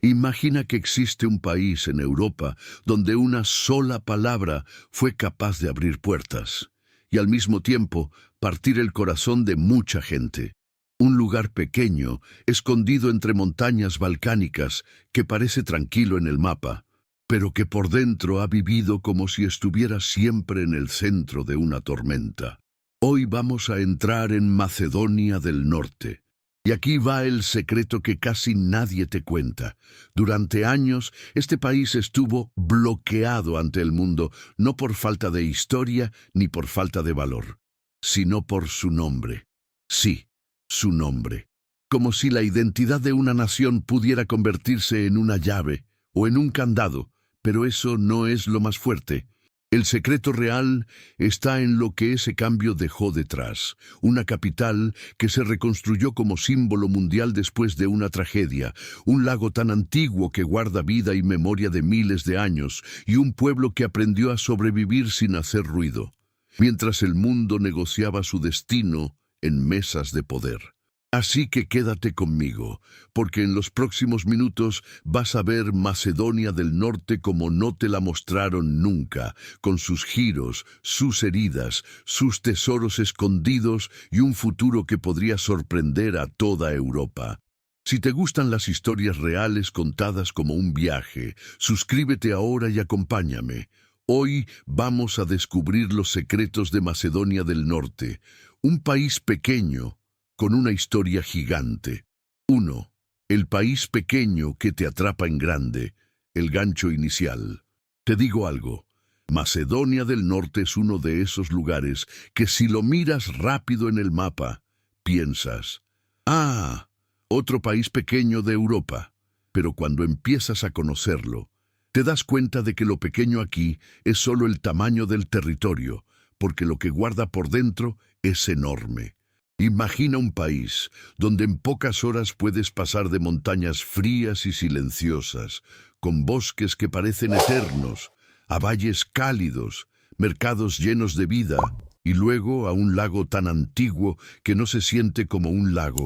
Imagina que existe un país en Europa donde una sola palabra fue capaz de abrir puertas y al mismo tiempo partir el corazón de mucha gente. Un lugar pequeño, escondido entre montañas balcánicas, que parece tranquilo en el mapa, pero que por dentro ha vivido como si estuviera siempre en el centro de una tormenta. Hoy vamos a entrar en Macedonia del Norte. Y aquí va el secreto que casi nadie te cuenta. Durante años, este país estuvo bloqueado ante el mundo, no por falta de historia ni por falta de valor, sino por su nombre. Sí, su nombre. Como si la identidad de una nación pudiera convertirse en una llave o en un candado, pero eso no es lo más fuerte. El secreto real está en lo que ese cambio dejó detrás, una capital que se reconstruyó como símbolo mundial después de una tragedia, un lago tan antiguo que guarda vida y memoria de miles de años, y un pueblo que aprendió a sobrevivir sin hacer ruido, mientras el mundo negociaba su destino en mesas de poder. Así que quédate conmigo, porque en los próximos minutos vas a ver Macedonia del Norte como no te la mostraron nunca, con sus giros, sus heridas, sus tesoros escondidos y un futuro que podría sorprender a toda Europa. Si te gustan las historias reales contadas como un viaje, suscríbete ahora y acompáñame. Hoy vamos a descubrir los secretos de Macedonia del Norte, un país pequeño, con una historia gigante. 1. El país pequeño que te atrapa en grande, el gancho inicial. Te digo algo, Macedonia del Norte es uno de esos lugares que si lo miras rápido en el mapa, piensas, ¡ah! Otro país pequeño de Europa. Pero cuando empiezas a conocerlo, te das cuenta de que lo pequeño aquí es solo el tamaño del territorio, porque lo que guarda por dentro es enorme. Imagina un país donde en pocas horas puedes pasar de montañas frías y silenciosas, con bosques que parecen eternos, a valles cálidos, mercados llenos de vida, y luego a un lago tan antiguo que no se siente como un lago,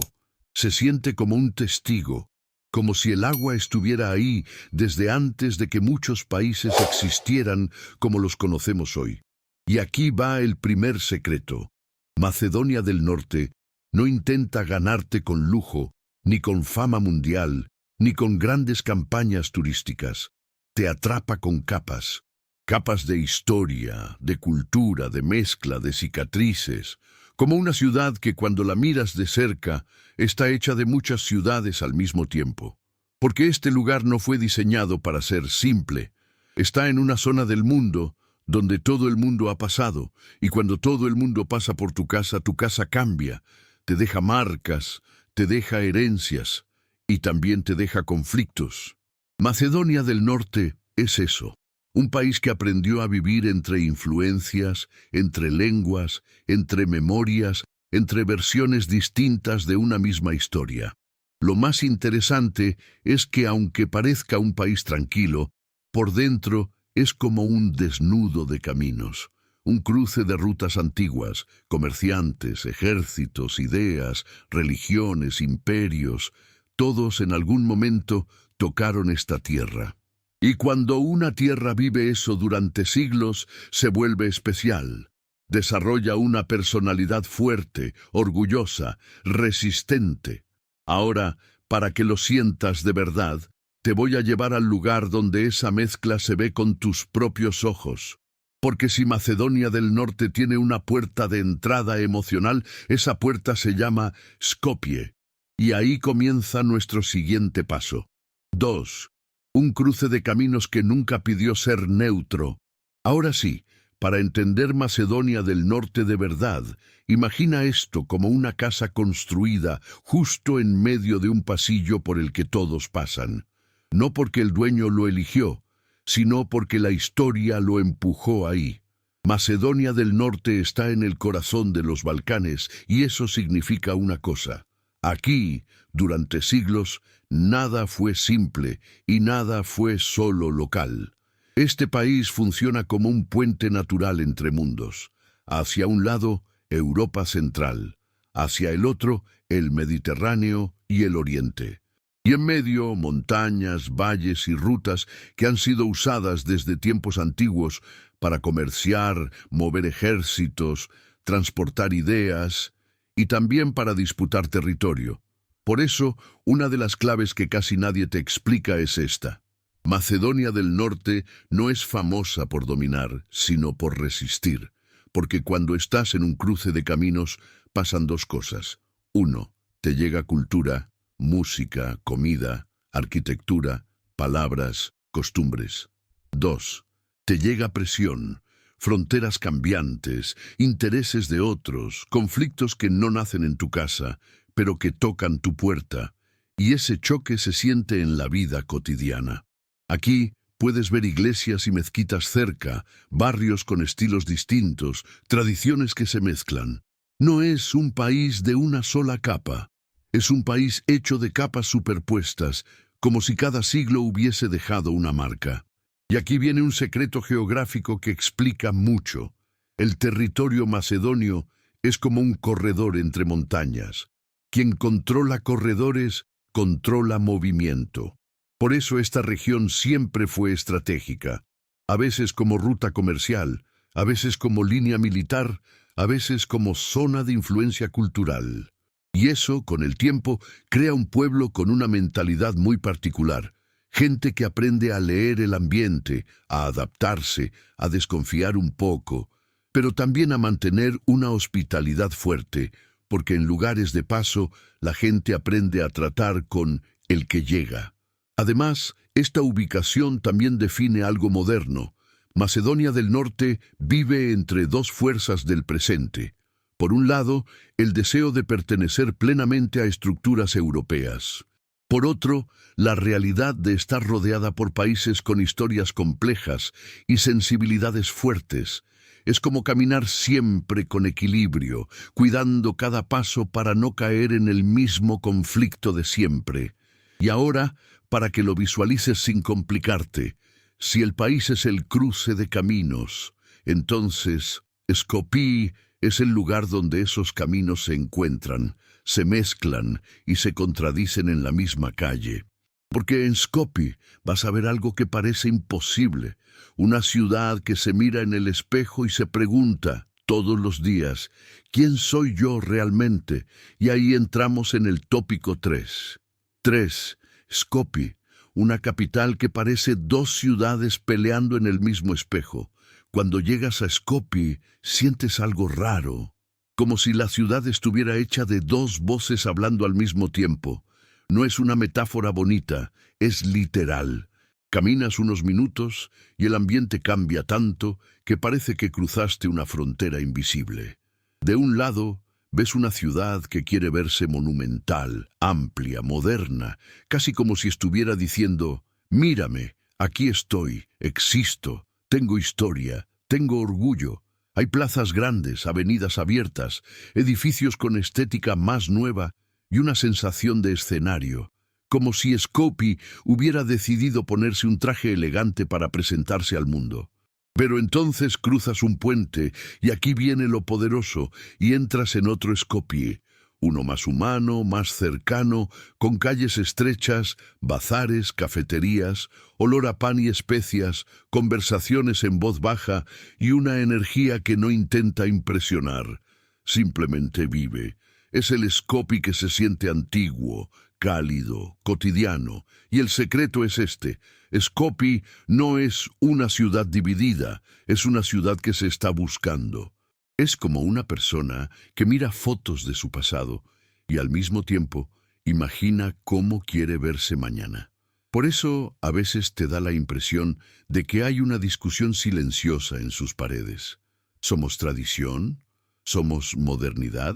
se siente como un testigo, como si el agua estuviera ahí desde antes de que muchos países existieran como los conocemos hoy. Y aquí va el primer secreto. Macedonia del Norte no intenta ganarte con lujo, ni con fama mundial, ni con grandes campañas turísticas. Te atrapa con capas. Capas de historia, de cultura, de mezcla, de cicatrices. Como una ciudad que cuando la miras de cerca está hecha de muchas ciudades al mismo tiempo. Porque este lugar no fue diseñado para ser simple. Está en una zona del mundo donde todo el mundo ha pasado, y cuando todo el mundo pasa por tu casa cambia, te deja marcas, te deja herencias, y también te deja conflictos. Macedonia del Norte es eso, un país que aprendió a vivir entre influencias, entre lenguas, entre memorias, entre versiones distintas de una misma historia. Lo más interesante es que aunque parezca un país tranquilo, por dentro es como un desnudo de caminos, un cruce de rutas antiguas, comerciantes, ejércitos, ideas, religiones, imperios, todos en algún momento tocaron esta tierra. Y cuando una tierra vive eso durante siglos, se vuelve especial. Desarrolla una personalidad fuerte, orgullosa, resistente. Ahora, para que lo sientas de verdad, te voy a llevar al lugar donde esa mezcla se ve con tus propios ojos. Porque si Macedonia del Norte tiene una puerta de entrada emocional, esa puerta se llama Skopje. Y ahí comienza nuestro siguiente paso. 2. Un cruce de caminos que nunca pidió ser neutro. Ahora sí, para entender Macedonia del Norte de verdad, imagina esto como una casa construida justo en medio de un pasillo por el que todos pasan. No porque el dueño lo eligió, sino porque la historia lo empujó ahí. Macedonia del Norte está en el corazón de los Balcanes y eso significa una cosa. Aquí, durante siglos, nada fue simple y nada fue solo local. Este país funciona como un puente natural entre mundos. Hacia un lado, Europa Central. Hacia el otro, el Mediterráneo y el Oriente. Y en medio, montañas, valles y rutas que han sido usadas desde tiempos antiguos para comerciar, mover ejércitos, transportar ideas y también para disputar territorio. Por eso, una de las claves que casi nadie te explica es esta. Macedonia del Norte no es famosa por dominar, sino por resistir, porque cuando estás en un cruce de caminos pasan dos cosas. Uno, te llega cultura, música, comida, arquitectura, palabras, costumbres. Dos, te llega presión, fronteras cambiantes, intereses de otros, conflictos que no nacen en tu casa, pero que tocan tu puerta, y ese choque se siente en la vida cotidiana. Aquí puedes ver iglesias y mezquitas cerca, barrios con estilos distintos, tradiciones que se mezclan. No es un país de una sola capa. Es un país hecho de capas superpuestas, como si cada siglo hubiese dejado una marca. Y aquí viene un secreto geográfico que explica mucho. El territorio macedonio es como un corredor entre montañas. Quien controla corredores, controla movimiento. Por eso esta región siempre fue estratégica, a veces como ruta comercial, a veces como línea militar, a veces como zona de influencia cultural. Y eso, con el tiempo, crea un pueblo con una mentalidad muy particular. Gente que aprende a leer el ambiente, a adaptarse, a desconfiar un poco, pero también a mantener una hospitalidad fuerte, porque en lugares de paso la gente aprende a tratar con el que llega. Además, esta ubicación también define algo moderno. Macedonia del Norte vive entre dos fuerzas del presente. Por un lado, el deseo de pertenecer plenamente a estructuras europeas. Por otro, la realidad de estar rodeada por países con historias complejas y sensibilidades fuertes. Es como caminar siempre con equilibrio, cuidando cada paso para no caer en el mismo conflicto de siempre. Y ahora, para que lo visualices sin complicarte, si el país es el cruce de caminos, entonces Skopje es el lugar donde esos caminos se encuentran, se mezclan y se contradicen en la misma calle. Porque en Skopje vas a ver algo que parece imposible, una ciudad que se mira en el espejo y se pregunta todos los días, ¿quién soy yo realmente? Y ahí entramos en el tópico 3. 3. Skopje, una capital que parece dos ciudades peleando en el mismo espejo. Cuando llegas a Skopje, sientes algo raro, como si la ciudad estuviera hecha de dos voces hablando al mismo tiempo. No es una metáfora bonita, es literal. Caminas unos minutos y el ambiente cambia tanto que parece que cruzaste una frontera invisible. De un lado, ves una ciudad que quiere verse monumental, amplia, moderna, casi como si estuviera diciendo, mírame, aquí estoy, existo, tengo historia, tengo orgullo. Hay plazas grandes, avenidas abiertas, edificios con estética más nueva y una sensación de escenario, como si Skopje hubiera decidido ponerse un traje elegante para presentarse al mundo. Pero entonces cruzas un puente y aquí viene lo poderoso y entras en otro Skopje, uno más humano, más cercano, con calles estrechas, bazares, cafeterías, olor a pan y especias, conversaciones en voz baja y una energía que no intenta impresionar, simplemente vive. Es el Skopje que se siente antiguo, cálido, cotidiano, y el secreto es este. Skopje no es una ciudad dividida, es una ciudad que se está buscando. Es como una persona que mira fotos de su pasado y al mismo tiempo imagina cómo quiere verse mañana. Por eso a veces te da la impresión de que hay una discusión silenciosa en sus paredes. ¿Somos tradición? ¿Somos modernidad?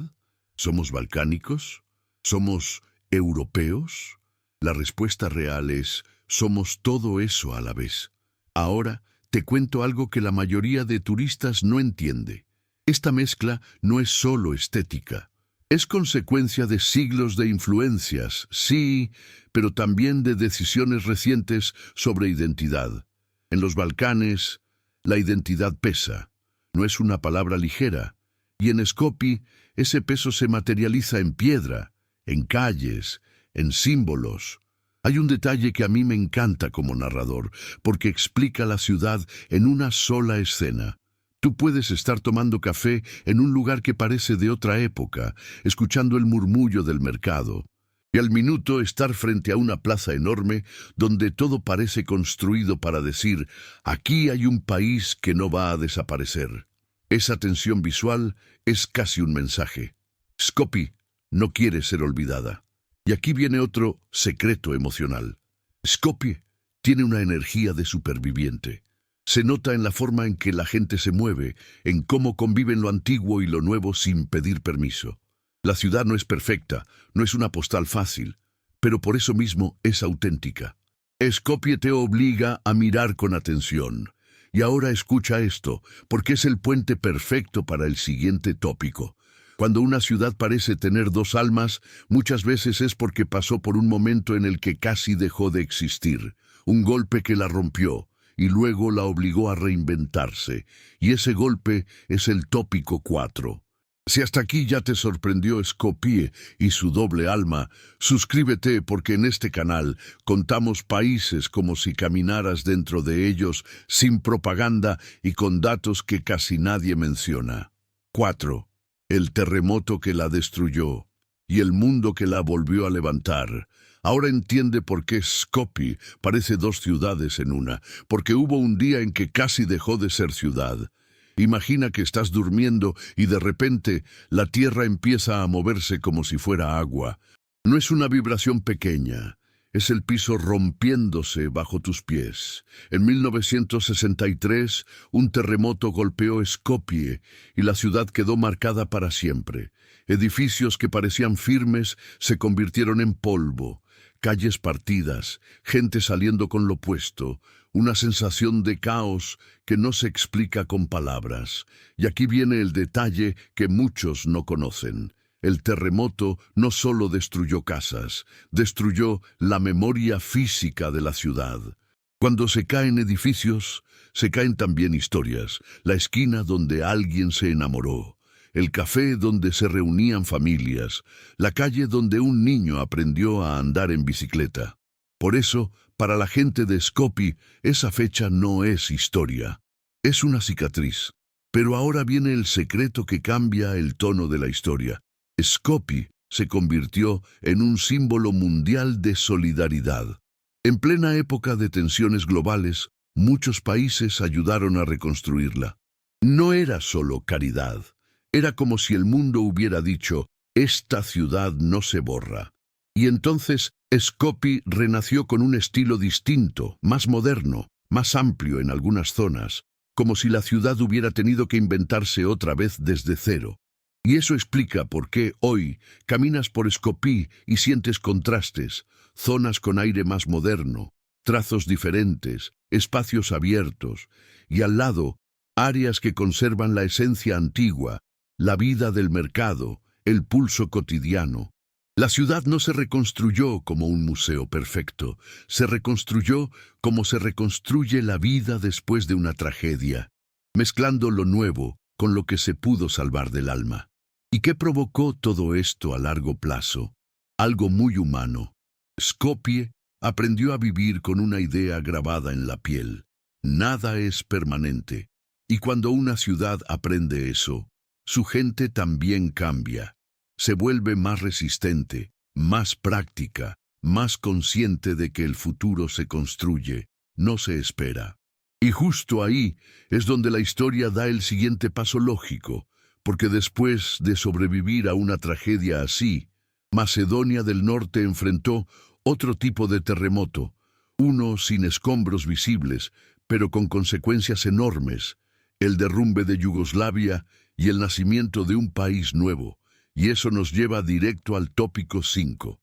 ¿Somos balcánicos? ¿Somos europeos? La respuesta real es, somos todo eso a la vez. Ahora te cuento algo que la mayoría de turistas no entiende. Esta mezcla no es solo estética. Es consecuencia de siglos de influencias, sí, pero también de decisiones recientes sobre identidad. En los Balcanes, la identidad pesa. No es una palabra ligera. Y en Skopje, ese peso se materializa en piedra, en calles, en símbolos. Hay un detalle que a mí me encanta como narrador, porque explica la ciudad en una sola escena. Tú puedes estar tomando café en un lugar que parece de otra época, escuchando el murmullo del mercado, y al minuto estar frente a una plaza enorme donde todo parece construido para decir, aquí hay un país que no va a desaparecer. Esa tensión visual es casi un mensaje. Skopje no quiere ser olvidada. Y aquí viene otro secreto emocional. Skopje tiene una energía de superviviente. Se nota en la forma en que la gente se mueve, en cómo conviven lo antiguo y lo nuevo sin pedir permiso. La ciudad no es perfecta, no es una postal fácil, pero por eso mismo es auténtica. Skopje te obliga a mirar con atención. Y ahora escucha esto, porque es el puente perfecto para el siguiente tópico. Cuando una ciudad parece tener dos almas, muchas veces es porque pasó por un momento en el que casi dejó de existir, un golpe que la rompió y luego la obligó a reinventarse, y ese golpe es el tópico 4. Si hasta aquí ya te sorprendió Skopje y su doble alma, suscríbete porque en este canal contamos países como si caminaras dentro de ellos sin propaganda y con datos que casi nadie menciona. 4. El terremoto que la destruyó y el mundo que la volvió a levantar. Ahora entiende por qué Skopje parece dos ciudades en una, porque hubo un día en que casi dejó de ser ciudad. Imagina que estás durmiendo y de repente la tierra empieza a moverse como si fuera agua. No es una vibración pequeña, es el piso rompiéndose bajo tus pies. En 1963, un terremoto golpeó Skopje y la ciudad quedó marcada para siempre. Edificios que parecían firmes se convirtieron en polvo, calles partidas, gente saliendo con lo puesto, una sensación de caos que no se explica con palabras. Y aquí viene el detalle que muchos no conocen. El terremoto no solo destruyó casas, destruyó la memoria física de la ciudad. Cuando se caen edificios, se caen también historias. La esquina donde alguien se enamoró, el café donde se reunían familias, la calle donde un niño aprendió a andar en bicicleta. Por eso, para la gente de Skopje, esa fecha no es historia, es una cicatriz. Pero ahora viene el secreto que cambia el tono de la historia. Skopje se convirtió en un símbolo mundial de solidaridad. En plena época de tensiones globales, muchos países ayudaron a reconstruirla. No era solo caridad, era como si el mundo hubiera dicho, esta ciudad no se borra. Y entonces Skopje renació con un estilo distinto, más moderno, más amplio en algunas zonas, como si la ciudad hubiera tenido que inventarse otra vez desde cero. Y eso explica por qué hoy caminas por Skopje y sientes contrastes, zonas con aire más moderno, trazos diferentes, espacios abiertos, y al lado, áreas que conservan la esencia antigua, la vida del mercado, el pulso cotidiano. La ciudad no se reconstruyó como un museo perfecto, se reconstruyó como se reconstruye la vida después de una tragedia, mezclando lo nuevo con lo que se pudo salvar del alma. ¿Y qué provocó todo esto a largo plazo? Algo muy humano. Skopje aprendió a vivir con una idea grabada en la piel. Nada es permanente. Y cuando una ciudad aprende eso, su gente también cambia. Se vuelve más resistente, más práctica, más consciente de que el futuro se construye, no se espera. Y justo ahí es donde la historia da el siguiente paso lógico, porque después de sobrevivir a una tragedia así, Macedonia del Norte enfrentó otro tipo de terremoto, uno sin escombros visibles, pero con consecuencias enormes, el derrumbe de Yugoslavia y el nacimiento de un país nuevo, y eso nos lleva directo al tópico 5.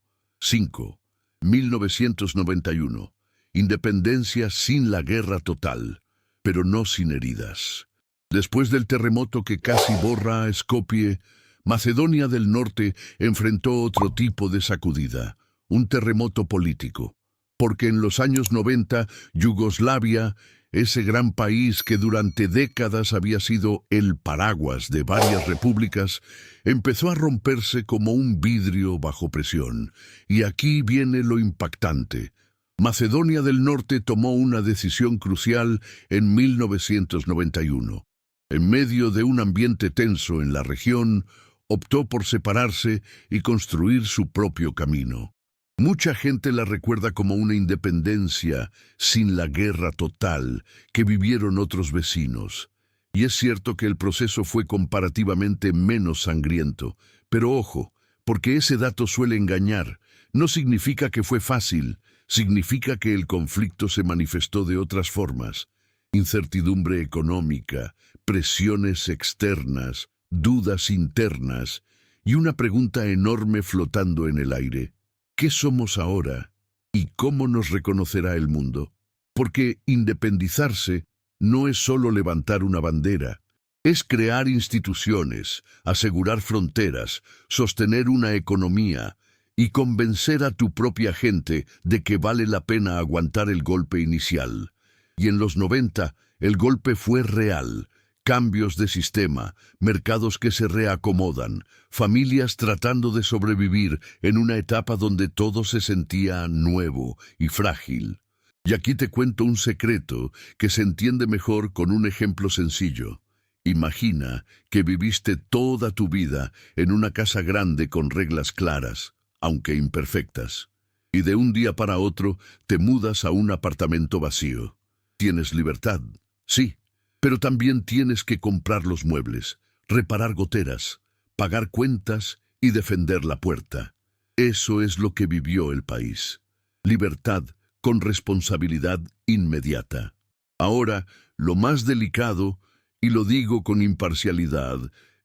1991. Independencia sin la guerra total, pero no sin heridas. Después del terremoto que casi borra a Skopje, Macedonia del Norte enfrentó otro tipo de sacudida, un terremoto político. Porque en los años 90, Yugoslavia Ese gran país que durante décadas había sido el paraguas de varias repúblicas, empezó a romperse como un vidrio bajo presión. Y aquí viene lo impactante. Macedonia del Norte tomó una decisión crucial en 1991. En medio de un ambiente tenso en la región, optó por separarse y construir su propio camino. Mucha gente la recuerda como una independencia sin la guerra total que vivieron otros vecinos. Y es cierto que el proceso fue comparativamente menos sangriento, pero ojo, porque ese dato suele engañar. No significa que fue fácil, significa que el conflicto se manifestó de otras formas. Incertidumbre económica, presiones externas, dudas internas y una pregunta enorme flotando en el aire. ¿Qué somos ahora? ¿Y cómo nos reconocerá el mundo? Porque independizarse no es solo levantar una bandera, es crear instituciones, asegurar fronteras, sostener una economía y convencer a tu propia gente de que vale la pena aguantar el golpe inicial. Y en los 90, el golpe fue real. Cambios de sistema, mercados que se reacomodan, familias tratando de sobrevivir en una etapa donde todo se sentía nuevo y frágil. Y aquí te cuento un secreto que se entiende mejor con un ejemplo sencillo. Imagina que viviste toda tu vida en una casa grande con reglas claras, aunque imperfectas. Y de un día para otro te mudas a un apartamento vacío. Tienes libertad, sí. Pero también tienes que comprar los muebles, reparar goteras, pagar cuentas y defender la puerta. Eso es lo que vivió el país. Libertad con responsabilidad inmediata. Ahora, lo más delicado, y lo digo con imparcialidad,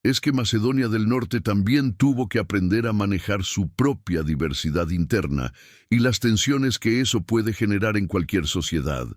es que Macedonia del Norte también tuvo que aprender a manejar su propia diversidad interna y las tensiones que eso puede generar en cualquier sociedad.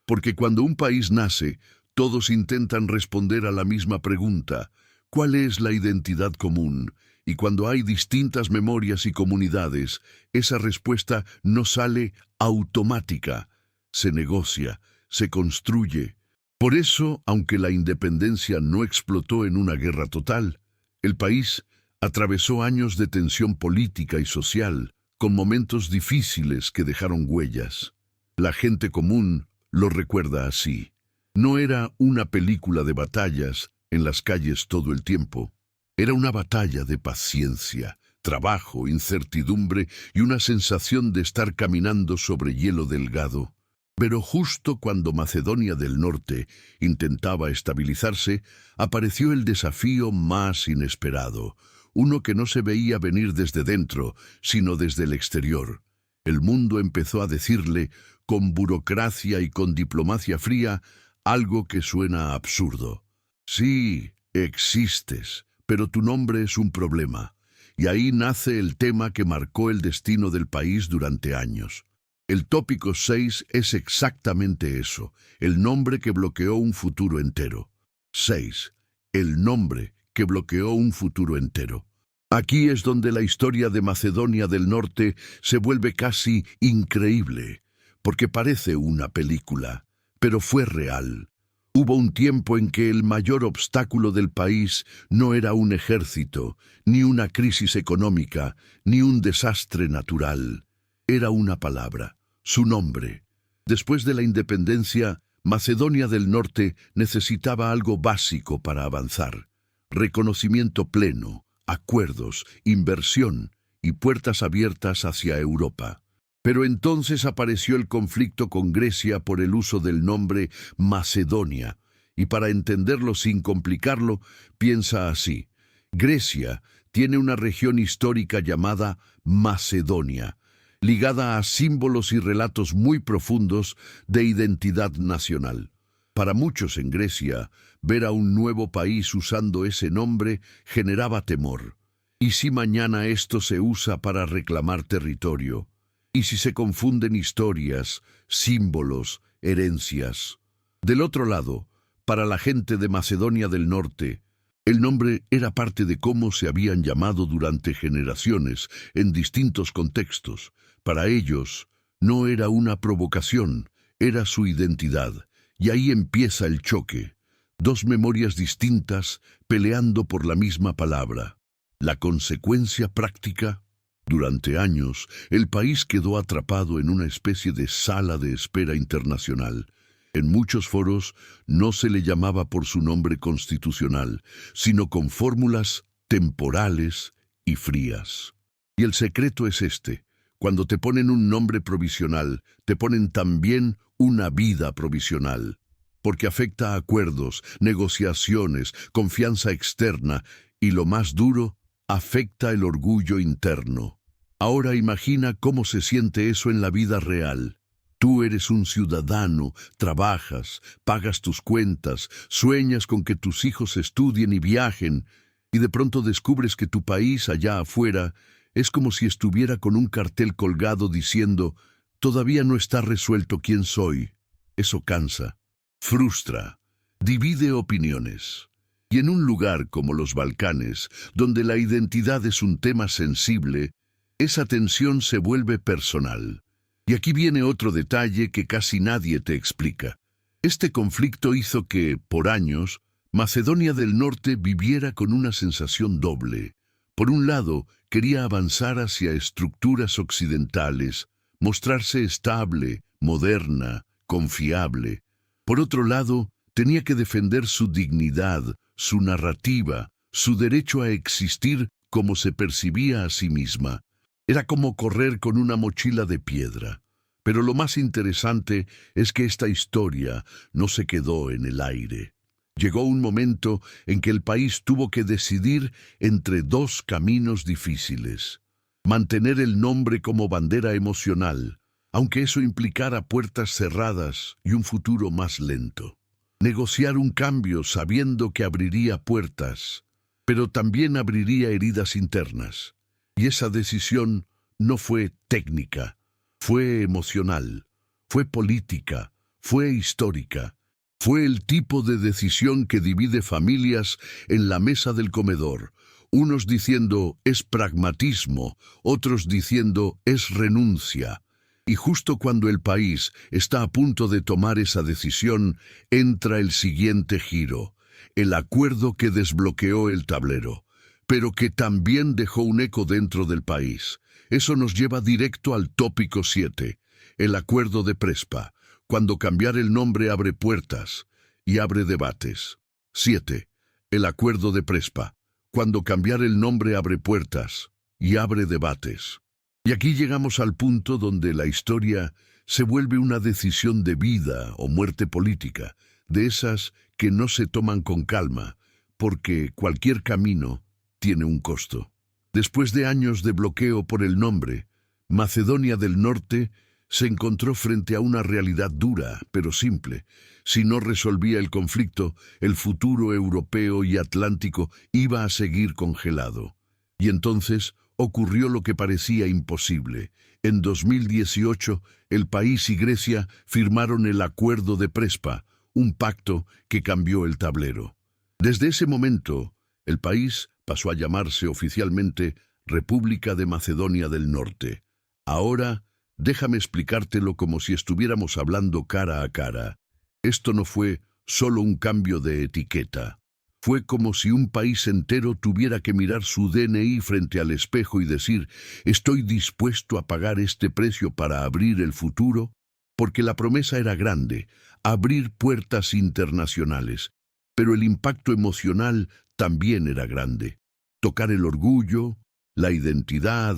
Porque cuando un país nace, todos intentan responder a la misma pregunta: ¿cuál es la identidad común? Y cuando hay distintas memorias y comunidades, esa respuesta no sale automática. Se negocia, se construye. Por eso, aunque la independencia no explotó en una guerra total, el país atravesó años de tensión política y social, con momentos difíciles que dejaron huellas. La gente común lo recuerda así. No era una película de batallas en las calles todo el tiempo. Era una batalla de paciencia, trabajo, incertidumbre y una sensación de estar caminando sobre hielo delgado. Pero justo cuando Macedonia del Norte intentaba estabilizarse, apareció el desafío más inesperado, uno que no se veía venir desde dentro, sino desde el exterior. El mundo empezó a decirle, con burocracia y con diplomacia fría, algo que suena absurdo. Sí, existes, pero tu nombre es un problema. Y ahí nace el tema que marcó el destino del país durante años. El tópico 6 es exactamente eso, el nombre que bloqueó un futuro entero. 6. El nombre que bloqueó un futuro entero. Aquí es donde la historia de Macedonia del Norte se vuelve casi increíble, porque parece una película. Pero fue real. Hubo un tiempo en que el mayor obstáculo del país no era un ejército, ni una crisis económica, ni un desastre natural. Era una palabra, su nombre. Después de la independencia, Macedonia del Norte necesitaba algo básico para avanzar: reconocimiento pleno, acuerdos, inversión y puertas abiertas hacia Europa. Pero entonces apareció el conflicto con Grecia por el uso del nombre Macedonia, y para entenderlo sin complicarlo, piensa así. Grecia tiene una región histórica llamada Macedonia, ligada a símbolos y relatos muy profundos de identidad nacional. Para muchos en Grecia, ver a un nuevo país usando ese nombre generaba temor. ¿Y si mañana esto se usa para reclamar territorio? ¿Y si se confunden historias, símbolos, herencias? Del otro lado, para la gente de Macedonia del Norte, el nombre era parte de cómo se habían llamado durante generaciones en distintos contextos. Para ellos, no era una provocación, era su identidad. Y ahí empieza el choque. Dos memorias distintas peleando por la misma palabra. La consecuencia práctica. Durante años, el país quedó atrapado en una especie de sala de espera internacional. En muchos foros no se le llamaba por su nombre constitucional, sino con fórmulas temporales y frías. Y el secreto es este: cuando te ponen un nombre provisional, te ponen también una vida provisional, porque afecta a acuerdos, negociaciones, confianza externa y, lo más duro, afecta el orgullo interno. Ahora imagina cómo se siente eso en la vida real. Tú eres un ciudadano, trabajas, pagas tus cuentas, sueñas con que tus hijos estudien y viajen, y de pronto descubres que tu país allá afuera es como si estuviera con un cartel colgado diciendo: todavía no está resuelto quién soy. Eso cansa, frustra, divide opiniones. Y en un lugar como los Balcanes, donde la identidad es un tema sensible, esa tensión se vuelve personal. Y aquí viene otro detalle que casi nadie te explica. Este conflicto hizo que, por años, Macedonia del Norte viviera con una sensación doble. Por un lado, quería avanzar hacia estructuras occidentales, mostrarse estable, moderna, confiable. Por otro lado, tenía que defender su dignidad, su narrativa, su derecho a existir como se percibía a sí misma. Era como correr con una mochila de piedra. Pero lo más interesante es que esta historia no se quedó en el aire. Llegó un momento en que el país tuvo que decidir entre dos caminos difíciles. Mantener el nombre como bandera emocional, aunque eso implicara puertas cerradas y un futuro más lento. Negociar un cambio sabiendo que abriría puertas, pero también abriría heridas internas. Y esa decisión no fue técnica, fue emocional, fue política, fue histórica. Fue el tipo de decisión que divide familias en la mesa del comedor, unos diciendo es pragmatismo, otros diciendo es renuncia. Y justo cuando el país está a punto de tomar esa decisión, entra el siguiente giro, el acuerdo que desbloqueó el tablero, pero que también dejó un eco dentro del país. Eso nos lleva directo al tópico 7, el acuerdo de Prespa, cuando cambiar el nombre abre puertas y abre debates. 7. El acuerdo de Prespa, cuando cambiar el nombre abre puertas y abre debates. Y aquí llegamos al punto donde la historia se vuelve una decisión de vida o muerte política, de esas que no se toman con calma, porque cualquier camino tiene un costo. Después de años de bloqueo por el nombre, Macedonia del Norte se encontró frente a una realidad dura, pero simple. Si no resolvía el conflicto, el futuro europeo y atlántico iba a seguir congelado. Y entonces ocurrió lo que parecía imposible. En 2018, el país y Grecia firmaron el Acuerdo de Prespa, un pacto que cambió el tablero. Desde ese momento, el país pasó a llamarse oficialmente República de Macedonia del Norte. Ahora, déjame explicártelo como si estuviéramos hablando cara a cara. Esto no fue solo un cambio de etiqueta. Fue como si un país entero tuviera que mirar su DNI frente al espejo y decir: ¿estoy dispuesto a pagar este precio para abrir el futuro? Porque la promesa era grande, abrir puertas internacionales. Pero el impacto emocional también era grande. Tocar el orgullo, la identidad,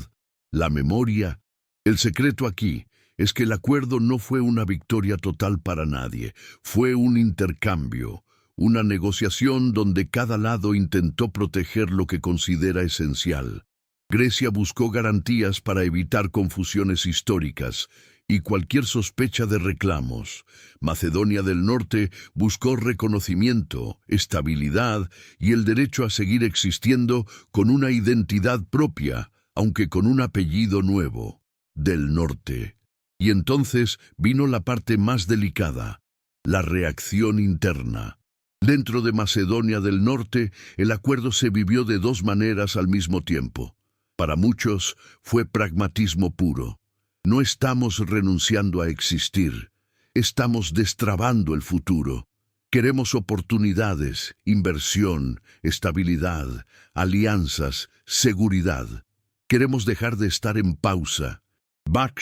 la memoria. El secreto aquí es que el acuerdo no fue una victoria total para nadie. Fue un intercambio, una negociación donde cada lado intentó proteger lo que considera esencial. Grecia buscó garantías para evitar confusiones históricas y cualquier sospecha de reclamos. Macedonia del Norte buscó reconocimiento, estabilidad y el derecho a seguir existiendo con una identidad propia, aunque con un apellido nuevo: del Norte. Y entonces vino la parte más delicada, la reacción interna. Dentro de Macedonia del Norte, el acuerdo se vivió de dos maneras al mismo tiempo. Para muchos fue pragmatismo puro. No estamos renunciando a existir, Estamos destrabando el futuro. Queremos oportunidades, inversión, estabilidad, alianzas, seguridad. Queremos dejar de estar en pausa. Bach,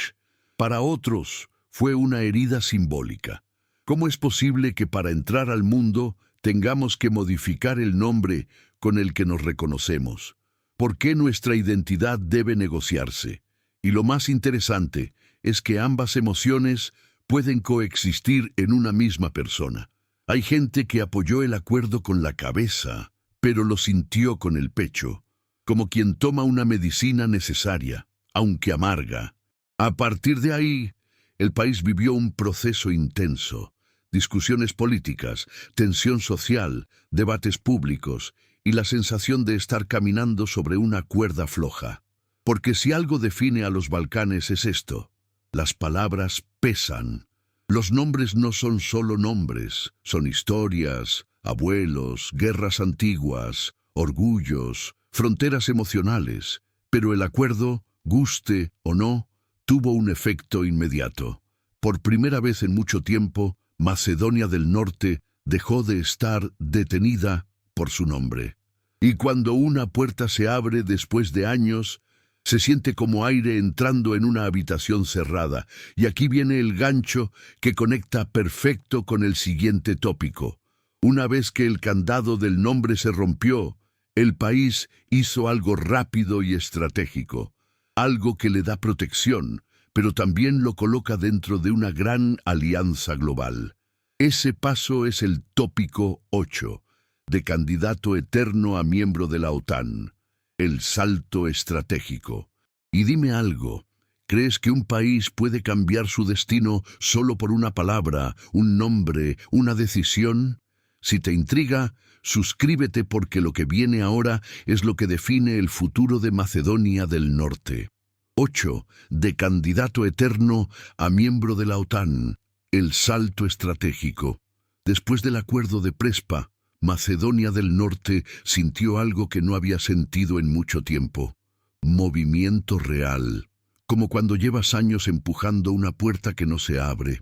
para otros, fue una herida simbólica. ¿Cómo es posible que para entrar al mundo tengamos que modificar el nombre con el que nos reconocemos? ¿Por qué nuestra identidad debe negociarse? Y lo más interesante es que ambas emociones pueden coexistir en una misma persona. Hay gente que apoyó el acuerdo con la cabeza, pero lo sintió con el pecho, como quien toma una medicina necesaria, aunque amarga. A partir de ahí, el país vivió un proceso intenso. Discusiones políticas, tensión social, debates públicos y la sensación de estar caminando sobre una cuerda floja. Porque si algo define a los Balcanes es esto: las palabras pesan. Los nombres no son solo nombres, son historias, abuelos, guerras antiguas, orgullos, fronteras emocionales. Pero el acuerdo, guste o no, tuvo un efecto inmediato. Por primera vez en mucho tiempo, Macedonia del Norte dejó de estar detenida por su nombre. Y cuando una puerta se abre después de años, se siente como aire entrando en una habitación cerrada. Y aquí viene el gancho que conecta perfecto con el siguiente tópico. Una vez que el candado del nombre se rompió, el país hizo algo rápido y estratégico. Algo que le da protección, pero también lo coloca dentro de una gran alianza global. Ese paso es el tópico 8, de candidato eterno a miembro de la OTAN. El salto estratégico. Y dime algo, ¿crees que un país puede cambiar su destino solo por una palabra, un nombre, una decisión? Si te intriga, suscríbete porque lo que viene ahora es lo que define el futuro de Macedonia del Norte. 8. De candidato eterno a miembro de la OTAN. El salto estratégico. Después del acuerdo de Prespa, Macedonia del Norte sintió algo que no había sentido en mucho tiempo. Movimiento real. Como cuando llevas años empujando una puerta que no se abre.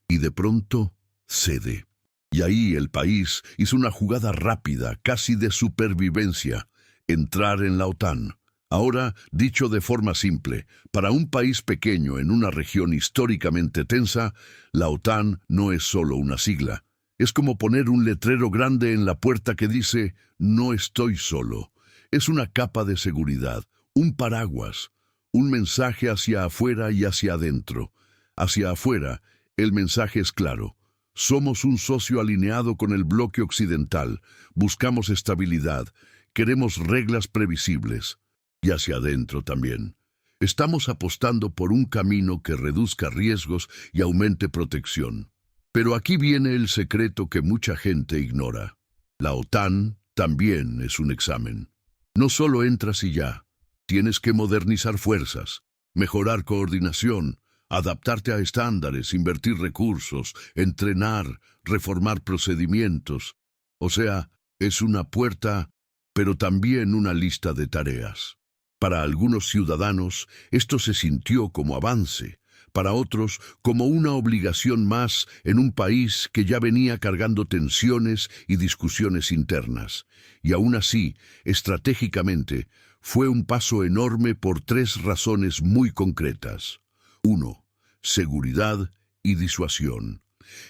Y de pronto, cede. Y ahí el país hizo una jugada rápida, casi de supervivencia. Entrar en la OTAN. Ahora, dicho de forma simple, para un país pequeño en una región históricamente tensa, la OTAN no es solo una sigla. Es como poner un letrero grande en la puerta que dice, no estoy solo. Es una capa de seguridad, un paraguas, un mensaje hacia afuera y hacia adentro. Hacia afuera, el mensaje es claro. Somos un socio alineado con el bloque occidental. Buscamos estabilidad. Queremos reglas previsibles. Y hacia adentro también. Estamos apostando por un camino que reduzca riesgos y aumente protección. Pero aquí viene el secreto que mucha gente ignora. La OTAN también es un examen. No solo entras y ya. Tienes que modernizar fuerzas, mejorar coordinación, adaptarte a estándares, invertir recursos, entrenar, reformar procedimientos. O sea, es una puerta, pero también una lista de tareas. Para algunos ciudadanos, esto se sintió como avance. Para otros, como una obligación más en un país que ya venía cargando tensiones y discusiones internas. Y aún así, estratégicamente, fue un paso enorme por 3 razones muy concretas. 1. Seguridad y disuasión.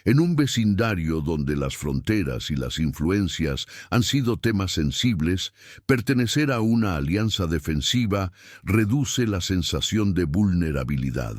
En un vecindario donde las fronteras y las influencias han sido temas sensibles, pertenecer a una alianza defensiva reduce la sensación de vulnerabilidad.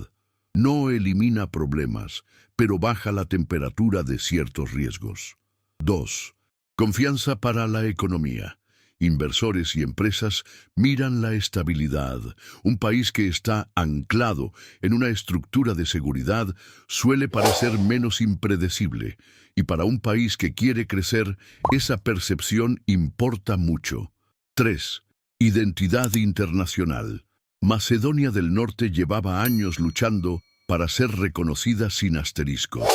No elimina problemas, pero baja la temperatura de ciertos riesgos. 2. Confianza para la economía. Inversores y empresas miran la estabilidad. Un país que está anclado en una estructura de seguridad suele parecer menos impredecible, y para un país que quiere crecer, esa percepción importa mucho. 3. Identidad internacional. Macedonia del Norte llevaba años luchando para ser reconocida sin asteriscos.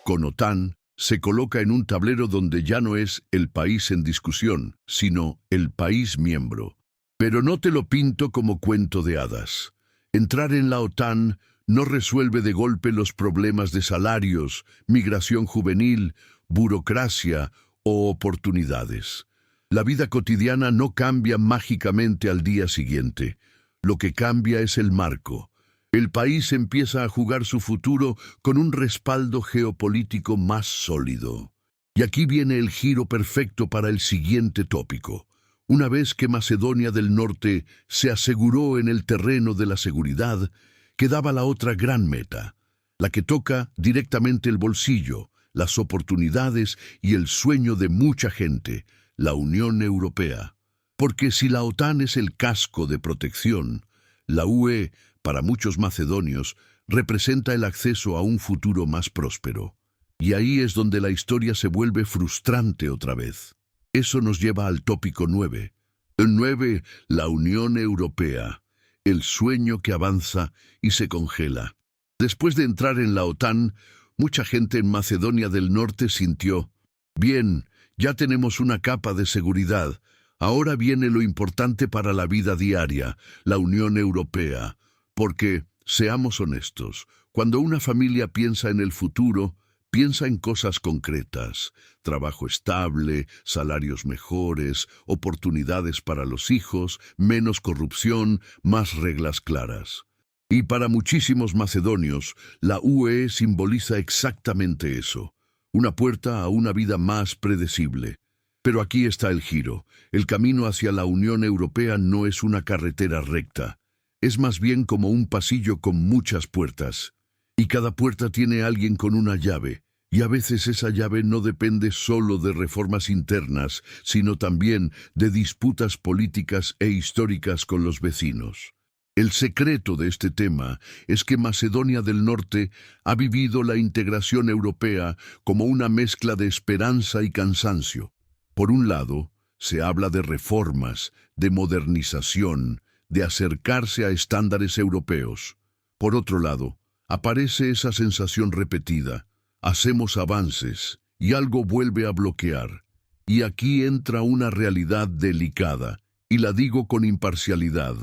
Con OTAN, se coloca en un tablero donde ya no es el país en discusión, sino el país miembro. Pero no te lo pinto como cuento de hadas. Entrar en la OTAN no resuelve de golpe los problemas de salarios, migración juvenil, burocracia o oportunidades. La vida cotidiana no cambia mágicamente al día siguiente. Lo que cambia es el marco. El país empieza a jugar su futuro con un respaldo geopolítico más sólido. Y aquí viene el giro perfecto para el siguiente tópico. Una vez que Macedonia del Norte se aseguró en el terreno de la seguridad, quedaba la otra gran meta, la que toca directamente el bolsillo, las oportunidades y el sueño de mucha gente, la Unión Europea. Porque si la OTAN es el casco de protección, la UE, para muchos macedonios, representa el acceso a un futuro más próspero. Y ahí es donde la historia se vuelve frustrante otra vez. Eso nos lleva al tópico 9. El 9, la Unión Europea, el sueño que avanza y se congela. Después de entrar en la OTAN, mucha gente en Macedonia del Norte sintió, bien, ya tenemos una capa de seguridad, ahora viene lo importante para la vida diaria, la Unión Europea. Porque, seamos honestos, cuando una familia piensa en el futuro, piensa en cosas concretas, trabajo estable, salarios mejores, oportunidades para los hijos, menos corrupción, más reglas claras. Y para muchísimos macedonios, la UE simboliza exactamente eso, una puerta a una vida más predecible. Pero aquí está el giro. El camino hacia la Unión Europea no es una carretera recta. Es más bien como un pasillo con muchas puertas. Y cada puerta tiene alguien con una llave. Y a veces esa llave no depende solo de reformas internas, sino también de disputas políticas e históricas con los vecinos. El secreto de este tema es que Macedonia del Norte ha vivido la integración europea como una mezcla de esperanza y cansancio. Por un lado, se habla de reformas, de modernización, de acercarse a estándares europeos. Por otro lado, aparece esa sensación repetida. Hacemos avances y algo vuelve a bloquear. Y aquí entra una realidad delicada, y la digo con imparcialidad.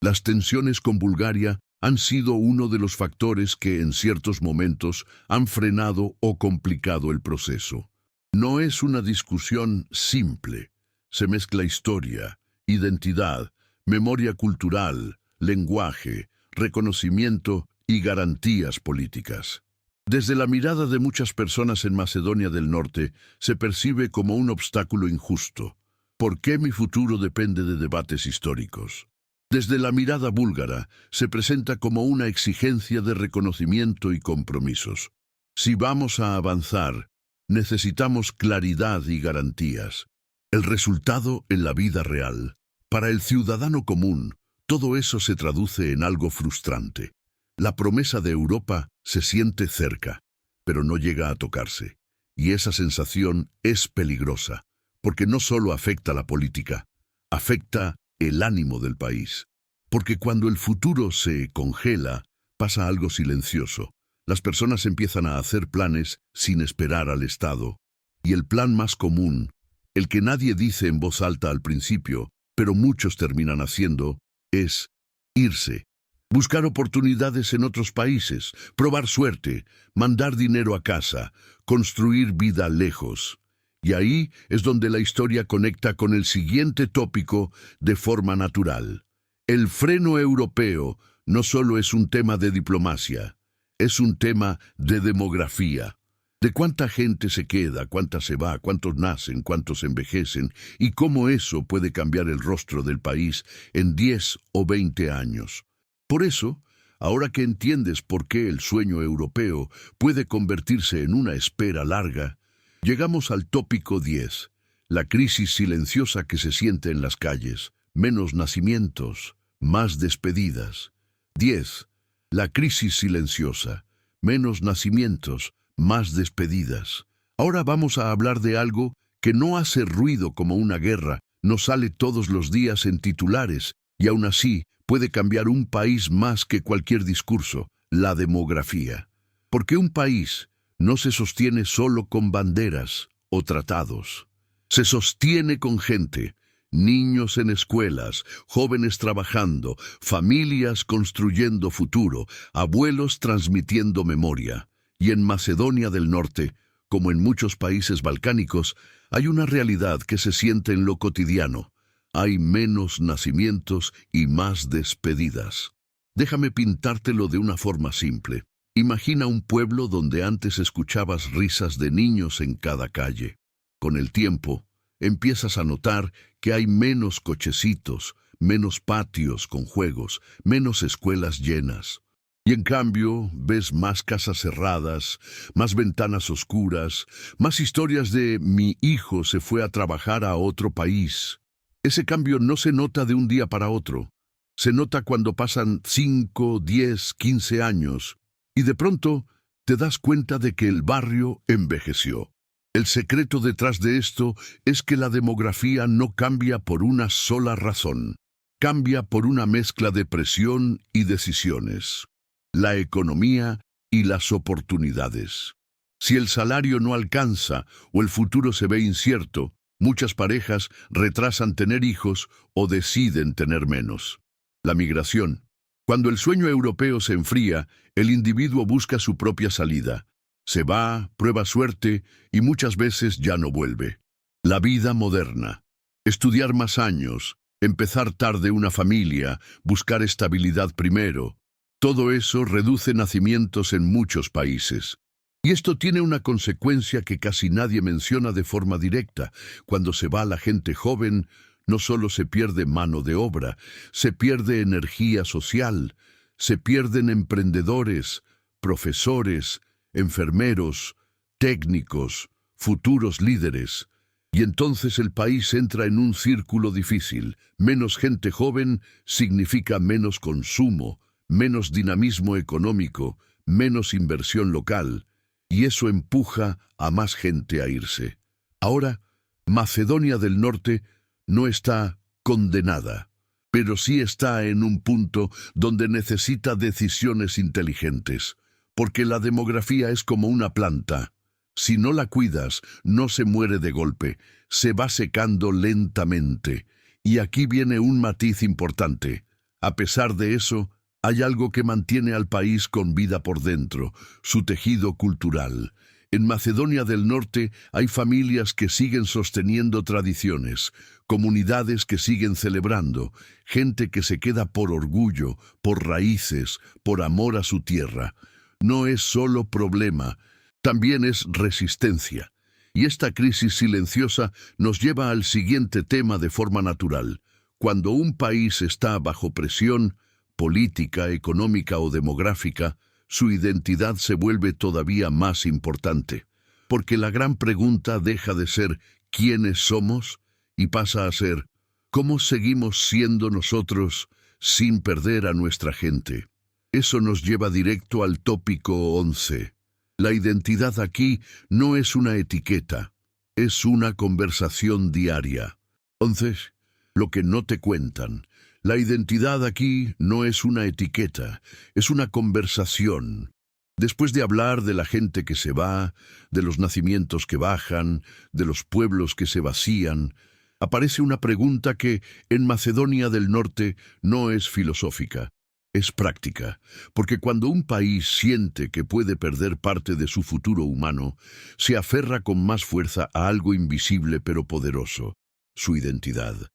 Las tensiones con Bulgaria han sido uno de los factores que en ciertos momentos han frenado o complicado el proceso. No es una discusión simple. Se mezcla historia, identidad, memoria cultural, lenguaje, reconocimiento y garantías políticas. Desde la mirada de muchas personas en Macedonia del Norte, se percibe como un obstáculo injusto. ¿Por qué mi futuro depende de debates históricos? Desde la mirada búlgara, se presenta como una exigencia de reconocimiento y compromisos. Si vamos a avanzar, necesitamos claridad y garantías. El resultado en la vida real. Para el ciudadano común, todo eso se traduce en algo frustrante. La promesa de Europa se siente cerca, pero no llega a tocarse. Y esa sensación es peligrosa, porque no solo afecta la política, afecta el ánimo del país. Porque cuando el futuro se congela, pasa algo silencioso. Las personas empiezan a hacer planes sin esperar al Estado. Y el plan más común, el que nadie dice en voz alta al principio, pero muchos terminan haciendo, es irse. Buscar oportunidades en otros países, probar suerte, mandar dinero a casa, construir vida lejos. Y ahí es donde la historia conecta con el siguiente tópico de forma natural. El freno europeo no solo es un tema de diplomacia, es un tema de demografía. De cuánta gente se queda, cuánta se va, cuántos nacen, cuántos envejecen, y cómo eso puede cambiar el rostro del país en 10 o 20 años. Por eso, ahora que entiendes por qué el sueño europeo puede convertirse en una espera larga, llegamos al tópico 10, la crisis silenciosa que se siente en las calles, menos nacimientos, más despedidas. 10. La crisis silenciosa, menos nacimientos, más despedidas. Ahora vamos a hablar de algo que no hace ruido como una guerra, no sale todos los días en titulares, y aún así puede cambiar un país más que cualquier discurso, la demografía. Porque un país no se sostiene solo con banderas o tratados. Se sostiene con gente, Niños en escuelas, jóvenes trabajando, familias construyendo futuro, abuelos transmitiendo memoria. Y en Macedonia del Norte, como en muchos países balcánicos, hay una realidad que se siente en lo cotidiano. Hay menos nacimientos y más despedidas. Déjame pintártelo de una forma simple. Imagina un pueblo donde antes escuchabas risas de niños en cada calle. Con el tiempo, empiezas a notar que hay menos cochecitos, menos patios con juegos, menos escuelas llenas. Y en cambio, ves más casas cerradas, más ventanas oscuras, más historias de mi hijo se fue a trabajar a otro país. Ese cambio no se nota de un día para otro. Se nota cuando pasan 5, 10, 15 años y de pronto te das cuenta de que el barrio envejeció. El secreto detrás de esto es que la demografía no cambia por una sola razón. Cambia por una mezcla de presión y decisiones. La economía y las oportunidades. Si el salario no alcanza o el futuro se ve incierto, muchas parejas retrasan tener hijos o deciden tener menos. La migración. Cuando el sueño europeo se enfría, el individuo busca su propia salida. Se va, prueba suerte y muchas veces ya no vuelve. La vida moderna. Estudiar más años, empezar tarde una familia, buscar estabilidad primero. Todo eso reduce nacimientos en muchos países. Y esto tiene una consecuencia que casi nadie menciona de forma directa. Cuando se va la gente joven, no solo se pierde mano de obra, se pierde energía social, se pierden emprendedores, profesores, enfermeros, técnicos, futuros líderes. Y entonces el país entra en un círculo difícil. Menos gente joven significa menos consumo, menos dinamismo económico, menos inversión local, y eso empuja a más gente a irse. Ahora, Macedonia del Norte no está condenada, pero sí está en un punto donde necesita decisiones inteligentes, porque la demografía es como una planta. Si no la cuidas, no se muere de golpe, se va secando lentamente. Y aquí viene un matiz importante. A pesar de eso, hay algo que mantiene al país con vida por dentro, su tejido cultural. En Macedonia del Norte hay familias que siguen sosteniendo tradiciones, comunidades que siguen celebrando, gente que se queda por orgullo, por raíces, por amor a su tierra. No es solo problema, también es resistencia. Y esta crisis silenciosa nos lleva al siguiente tema de forma natural. Cuando un país está bajo presión, política, económica o demográfica, su identidad se vuelve todavía más importante, porque la gran pregunta deja de ser ¿quiénes somos? Y pasa a ser ¿cómo seguimos siendo nosotros sin perder a nuestra gente? Eso nos lleva directo al tópico 11. La identidad aquí no es una etiqueta, es una conversación diaria. Entonces, lo que no te cuentan. La identidad aquí no es una etiqueta, es una conversación. Después de hablar de la gente que se va, de los nacimientos que bajan, de los pueblos que se vacían, aparece una pregunta que en Macedonia del Norte no es filosófica, es práctica, porque cuando un país siente que puede perder parte de su futuro humano, se aferra con más fuerza a algo invisible pero poderoso, su identidad.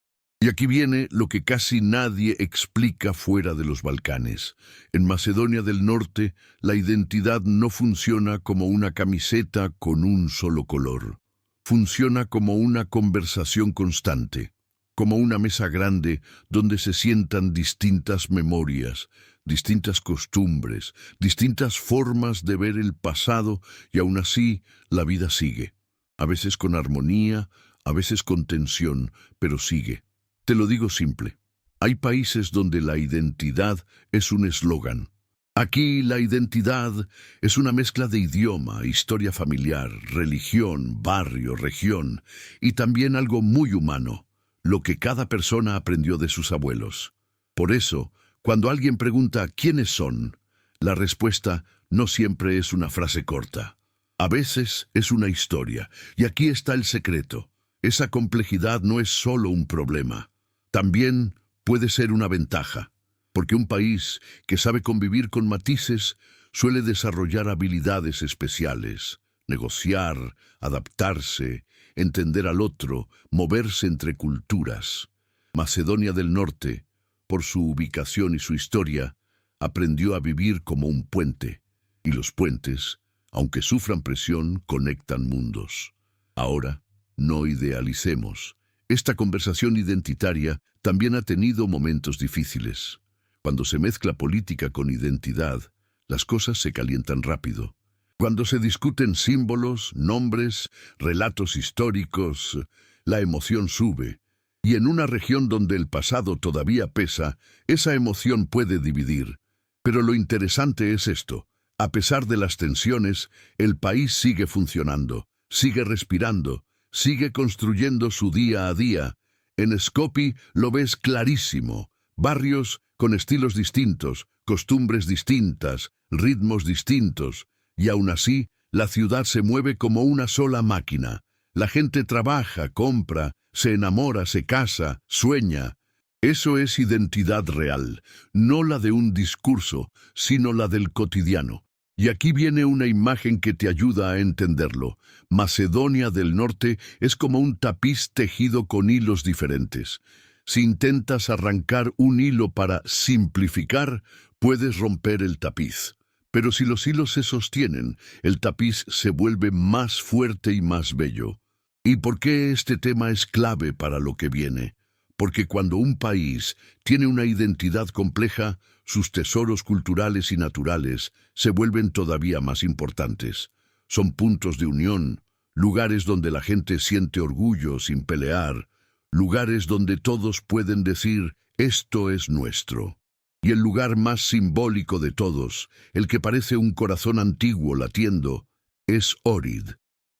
Y aquí viene lo que casi nadie explica fuera de los Balcanes. En Macedonia del Norte, la identidad no funciona como una camiseta con un solo color. Funciona como una conversación constante, como una mesa grande donde se sientan distintas memorias, distintas costumbres, distintas formas de ver el pasado y aún así la vida sigue. A veces con armonía, a veces con tensión, pero sigue. Te lo digo simple. Hay países donde la identidad es un eslogan. Aquí la identidad es una mezcla de idioma, historia familiar, religión, barrio, región y también algo muy humano, lo que cada persona aprendió de sus abuelos. Por eso, cuando alguien pregunta ¿quiénes son?, la respuesta no siempre es una frase corta. A veces es una historia, y aquí está el secreto. Esa complejidad no es solo un problema, también puede ser una ventaja, porque un país que sabe convivir con matices suele desarrollar habilidades especiales, negociar, adaptarse, entender al otro, moverse entre culturas. Macedonia del Norte, por su ubicación y su historia, aprendió a vivir como un puente, y los puentes, aunque sufran presión, conectan mundos. Ahora, no idealicemos. Esta conversación identitaria también ha tenido momentos difíciles. Cuando se mezcla política con identidad, las cosas se calientan rápido. Cuando se discuten símbolos, nombres, relatos históricos, la emoción sube. Y en una región donde el pasado todavía pesa, esa emoción puede dividir. Pero lo interesante es esto. A pesar de las tensiones, el país sigue funcionando, sigue respirando, sigue construyendo su día a día. En Skopje lo ves clarísimo. Barrios con estilos distintos, costumbres distintas, ritmos distintos. Y aún así, la ciudad se mueve como una sola máquina. La gente trabaja, compra, se enamora, se casa, sueña. Eso es identidad real, no la de un discurso, sino la del cotidiano. Y aquí viene una imagen que te ayuda a entenderlo. Macedonia del Norte es como un tapiz tejido con hilos diferentes. Si intentas arrancar un hilo para simplificar, puedes romper el tapiz. Pero si los hilos se sostienen, el tapiz se vuelve más fuerte y más bello. ¿Y por qué este tema es clave para lo que viene? Porque cuando un país tiene una identidad compleja, sus tesoros culturales y naturales se vuelven todavía más importantes. Son puntos de unión, lugares donde la gente siente orgullo sin pelear, lugares donde todos pueden decir, esto es nuestro. Y el lugar más simbólico de todos, el que parece un corazón antiguo latiendo, es Ohrid.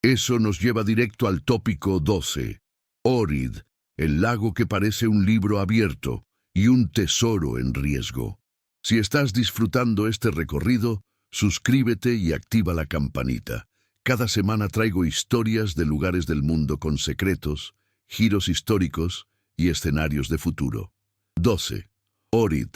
Eso nos lleva directo al tópico 12. Ohrid, el lago que parece un libro abierto y un tesoro en riesgo. Si estás disfrutando este recorrido, suscríbete y activa la campanita. Cada semana traigo historias de lugares del mundo con secretos, giros históricos y escenarios de futuro. 12. Ohrid,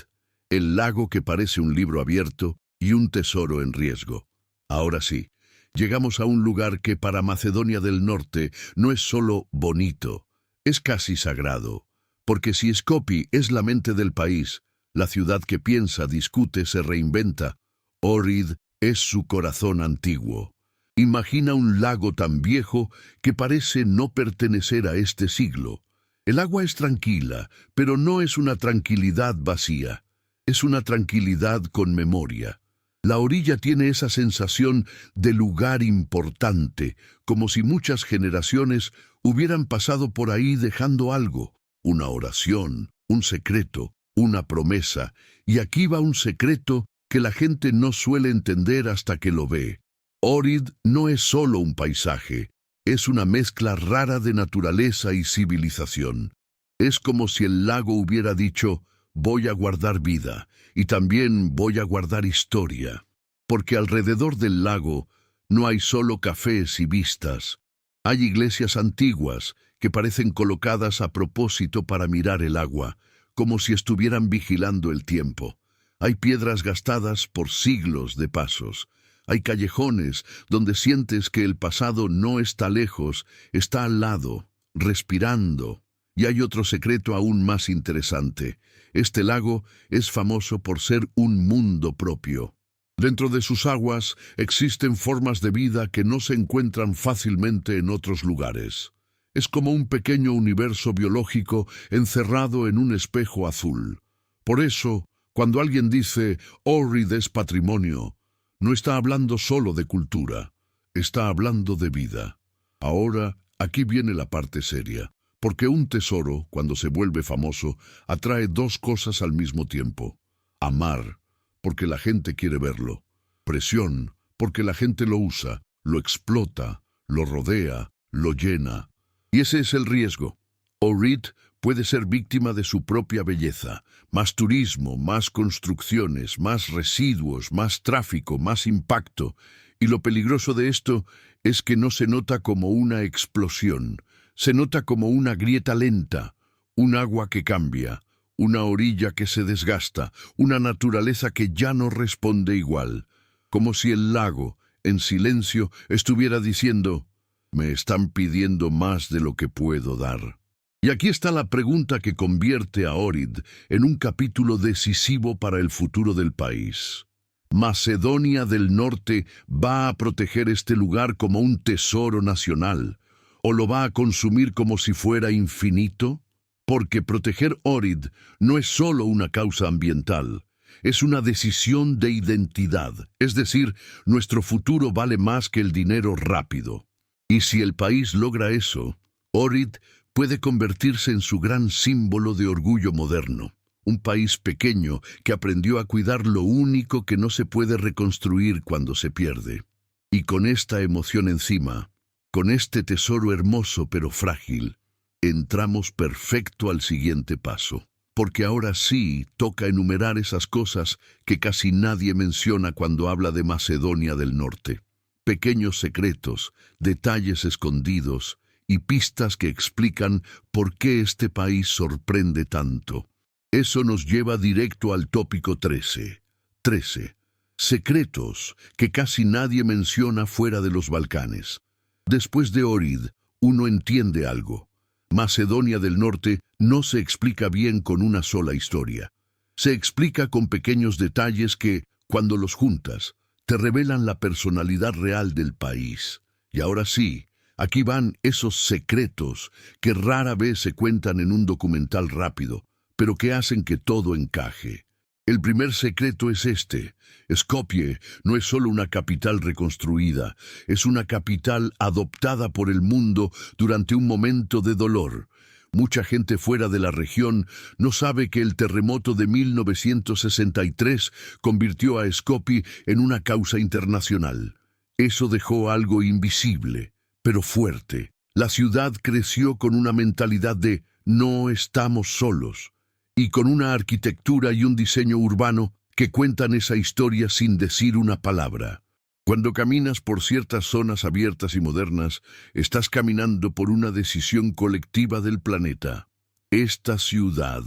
el lago que parece un libro abierto y un tesoro en riesgo. Ahora sí, llegamos a un lugar que para Macedonia del Norte no es solo bonito, es casi sagrado. Porque si Skopje es la mente del país, la ciudad que piensa, discute, se reinventa, Ohrid es su corazón antiguo. Imagina un lago tan viejo que parece no pertenecer a este siglo. El agua es tranquila, pero no es una tranquilidad vacía. Es una tranquilidad con memoria. La orilla tiene esa sensación de lugar importante, como si muchas generaciones hubieran pasado por ahí dejando algo, una oración, un secreto, una promesa, y aquí va un secreto que la gente no suele entender hasta que lo ve. Ohrid no es solo un paisaje, es una mezcla rara de naturaleza y civilización. Es como si el lago hubiera dicho, voy a guardar vida, y también voy a guardar historia. Porque alrededor del lago no hay solo cafés y vistas. Hay iglesias antiguas que parecen colocadas a propósito para mirar el agua, como si estuvieran vigilando el tiempo. Hay piedras gastadas por siglos de pasos. Hay callejones donde sientes que el pasado no está lejos, está al lado, respirando. Y hay otro secreto aún más interesante. Este lago es famoso por ser un mundo propio. Dentro de sus aguas existen formas de vida que no se encuentran fácilmente en otros lugares. Es como un pequeño universo biológico encerrado en un espejo azul. Por eso, cuando alguien dice Ohrid es patrimonio, no está hablando solo de cultura, está hablando de vida. Ahora, aquí viene la parte seria. Porque un tesoro, cuando se vuelve famoso, atrae dos cosas al mismo tiempo. Amar, porque la gente quiere verlo. Presión, porque la gente lo usa, lo explota, lo rodea, lo llena. Y ese es el riesgo. Ohrid puede ser víctima de su propia belleza. Más turismo, más construcciones, más residuos, más tráfico, más impacto. Y lo peligroso de esto es que no se nota como una explosión, Se nota como una grieta lenta, un agua que cambia, una orilla que se desgasta, una naturaleza que ya no responde igual, como si el lago, en silencio, estuviera diciendo: me están pidiendo más de lo que puedo dar. Y aquí está la pregunta que convierte a Ohrid en un capítulo decisivo para el futuro del país. ¿Macedonia del Norte va a proteger este lugar como un tesoro nacional, o lo va a consumir como si fuera infinito? Porque proteger Ohrid no es solo una causa ambiental, es una decisión de identidad, es decir, nuestro futuro vale más que el dinero rápido. Y si el país logra eso, Ohrid puede convertirse en su gran símbolo de orgullo moderno. Un país pequeño que aprendió a cuidar lo único que no se puede reconstruir cuando se pierde. Y con esta emoción encima, con este tesoro hermoso pero frágil, entramos perfecto al siguiente paso. Porque ahora sí toca enumerar esas cosas que casi nadie menciona cuando habla de Macedonia del Norte. Pequeños secretos, detalles escondidos y pistas que explican por qué este país sorprende tanto. Eso nos lleva directo al tópico 13. 13. Secretos que casi nadie menciona fuera de los Balcanes. Después de Ohrid, uno entiende algo. Macedonia del Norte no se explica bien con una sola historia. Se explica con pequeños detalles que, cuando los juntas, te revelan la personalidad real del país. Y ahora sí, aquí van esos secretos que rara vez se cuentan en un documental rápido, pero que hacen que todo encaje. El primer secreto es este: Skopje no es solo una capital reconstruida, es una capital adoptada por el mundo durante un momento de dolor. Mucha gente fuera de la región no sabe que el terremoto de 1963 convirtió a Skopje en una causa internacional. Eso dejó algo invisible, pero fuerte. La ciudad creció con una mentalidad de no estamos solos, y con una arquitectura y un diseño urbano que cuentan esa historia sin decir una palabra. Cuando caminas por ciertas zonas abiertas y modernas, estás caminando por una decisión colectiva del planeta. Esta ciudad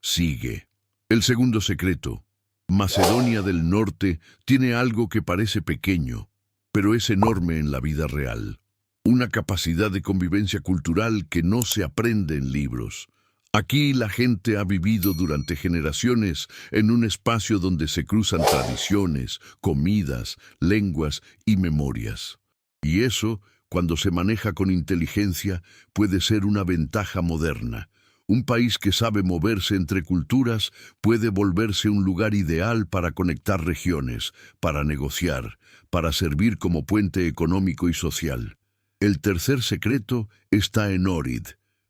sigue. El segundo secreto. Macedonia del Norte tiene algo que parece pequeño, pero es enorme en la vida real. Una capacidad de convivencia cultural que no se aprende en libros. Aquí la gente ha vivido durante generaciones en un espacio donde se cruzan tradiciones, comidas, lenguas y memorias. Y eso, cuando se maneja con inteligencia, puede ser una ventaja moderna. Un país que sabe moverse entre culturas puede volverse un lugar ideal para conectar regiones, para negociar, para servir como puente económico y social. El tercer secreto está en Ohrid.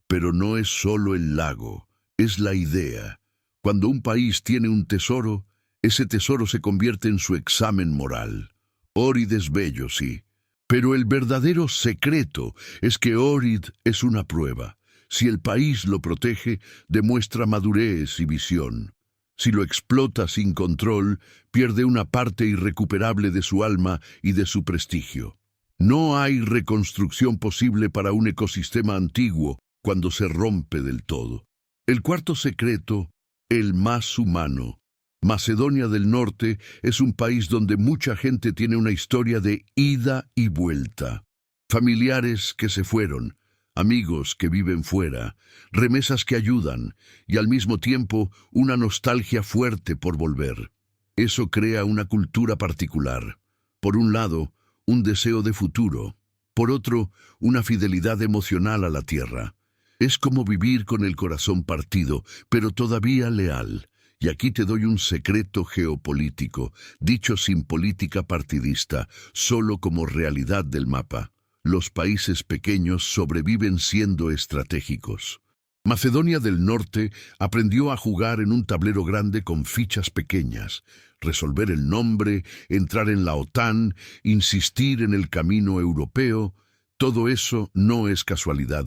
Pero no es solo el lago, es la idea. Cuando un país tiene un tesoro, ese tesoro se convierte en su examen moral. Ohrid es bello, sí, pero el verdadero secreto es que Ohrid es una prueba. Si el país lo protege, demuestra madurez y visión. Si lo explota sin control, pierde una parte irrecuperable de su alma y de su prestigio. No hay reconstrucción posible para un ecosistema antiguo cuando se rompe del todo. El cuarto secreto, el más humano. Macedonia del Norte es un país donde mucha gente tiene una historia de ida y vuelta. Familiares que se fueron, amigos que viven fuera, remesas que ayudan y al mismo tiempo una nostalgia fuerte por volver. Eso crea una cultura particular. Por un lado, un deseo de futuro. Por otro, una fidelidad emocional a la tierra. Es como vivir con el corazón partido, pero todavía leal. Y aquí te doy un secreto geopolítico, dicho sin política partidista, solo como realidad del mapa. Los países pequeños sobreviven siendo estratégicos. Macedonia del Norte aprendió a jugar en un tablero grande con fichas pequeñas, resolver el nombre, entrar en la OTAN, insistir en el camino europeo. Todo eso no es casualidad.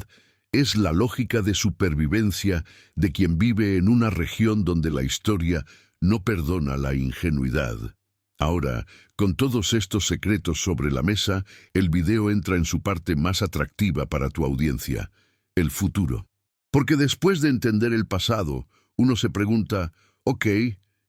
Es la lógica de supervivencia de quien vive en una región donde la historia no perdona la ingenuidad. Ahora, con todos estos secretos sobre la mesa, el video entra en su parte más atractiva para tu audiencia. el futuro. Porque después de entender el pasado, uno se pregunta, ok,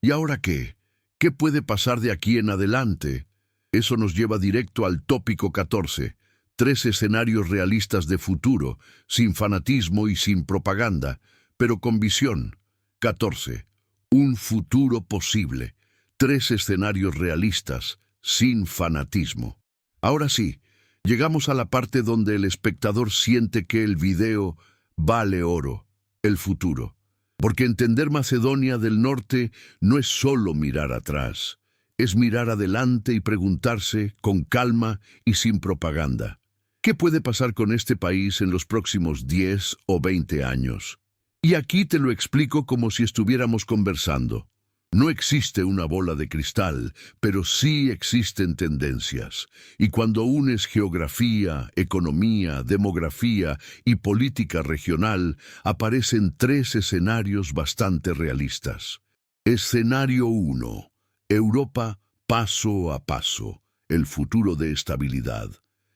¿y ahora qué? ¿Qué puede pasar de aquí en adelante? Eso nos lleva directo al tópico 14, 3 escenarios realistas de futuro, sin fanatismo y sin propaganda, pero con visión. 14. Un futuro posible. 3 escenarios realistas, sin fanatismo. Ahora sí, llegamos a la parte donde el espectador siente que el video vale oro, el futuro. Porque entender Macedonia del Norte no es solo mirar atrás, es mirar adelante y preguntarse con calma y sin propaganda. ¿Qué puede pasar con este país en los próximos 10 o 20 años? Y aquí te lo explico como si estuviéramos conversando. No existe una bola de cristal, pero sí existen tendencias. Y cuando unes geografía, economía, demografía y política regional, aparecen 3 escenarios bastante realistas. Escenario 1. Europa paso a paso. El futuro de estabilidad.